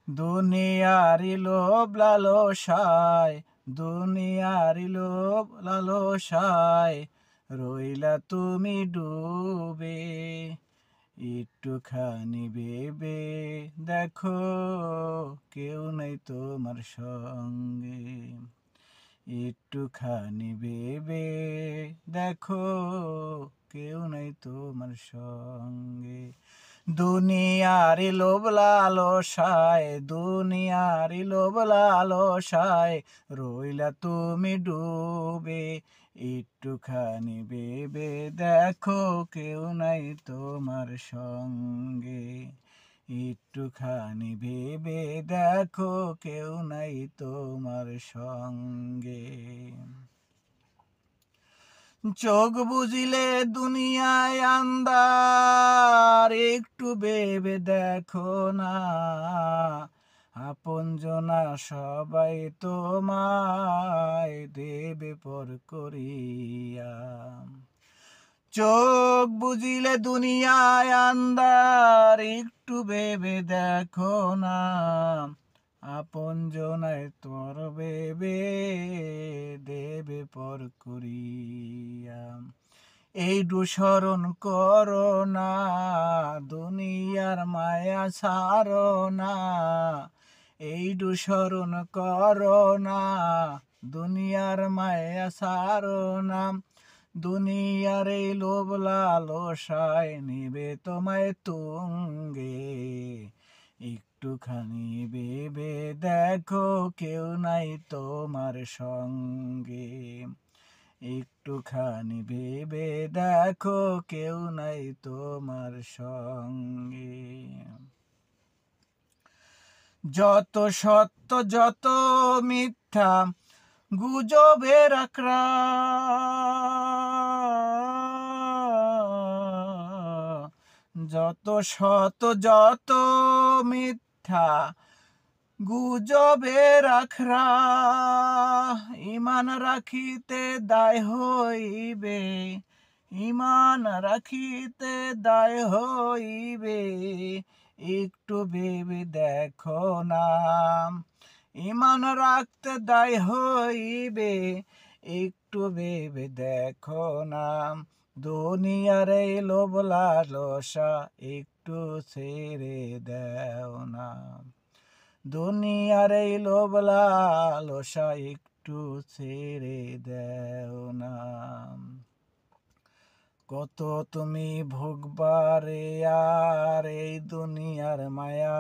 দুনিয়ারি লোভ লালসায়, দুনিয়ারি লোভ লালসায় রইলা তুমি ডুবে। একটুখানি ভেবে দেখো, কেউ নেই তোমার সঙ্গে। একটুখানি ভেবে দেখো, কেউ নেই তোমার সঙ্গে। দুনিয়ারি লোভ লালসায়, দুনিয়ারি লোভ লালসায় রইলা তুমি ডুবে। একটুখানি ভেবে দেখো, কেউ নাই তোমার সঙ্গে। একটুখানি ভেবে দেখো, কেউ নাই তোমার সঙ্গে। চোখ বুজিলে দুনিয়ায় আন্ধার, একটু ভেবে দেখো না। আপনজনা সবাই তোমায় দেবে পর করিয়া। চোখ বুজিলে দুনিয়ায় আন্ধার, একটু ভেবে দেখো না। আপনজনায় তোর ভেবে দেবে পর করিয়া। এইটু স্মরণ করো না, দুনিয়ার মায়া ছাড়ো না। এইটু স্মরণ করো না, দুনিয়ার মায়া ছাড়ো না। দুনিয়ার এই লোভ লালসায় নিবে তোমায় তুঙ্গে। একটুখানি ভেবে দেখো, কেউ নাই তোমার সঙ্গে। একটুখানি ভেবে দেখো, কেউ নাই তোমার সঙ্গে। যত সত্য যত মিথ্যা গুজবের আখড়া, যত সত যত মিথ্যা গুজবের আখড়া। ইমান রাখিতে দায় হইবে, ইমান রাখিতে দায় হইবে। একটু ভেবে দেখো না, ইমান রাখতে দায় হইবে। একটু ভেবে দেখো না। দুনিয়ার এই লোভ লালসা একটু ছেড়ে দাও না। দুনিয়ার এই লোভ লালসা একটু ছেড়ে দাও না। কত তুমি ভোগবারে আর এই দুনিয়ার মায়া।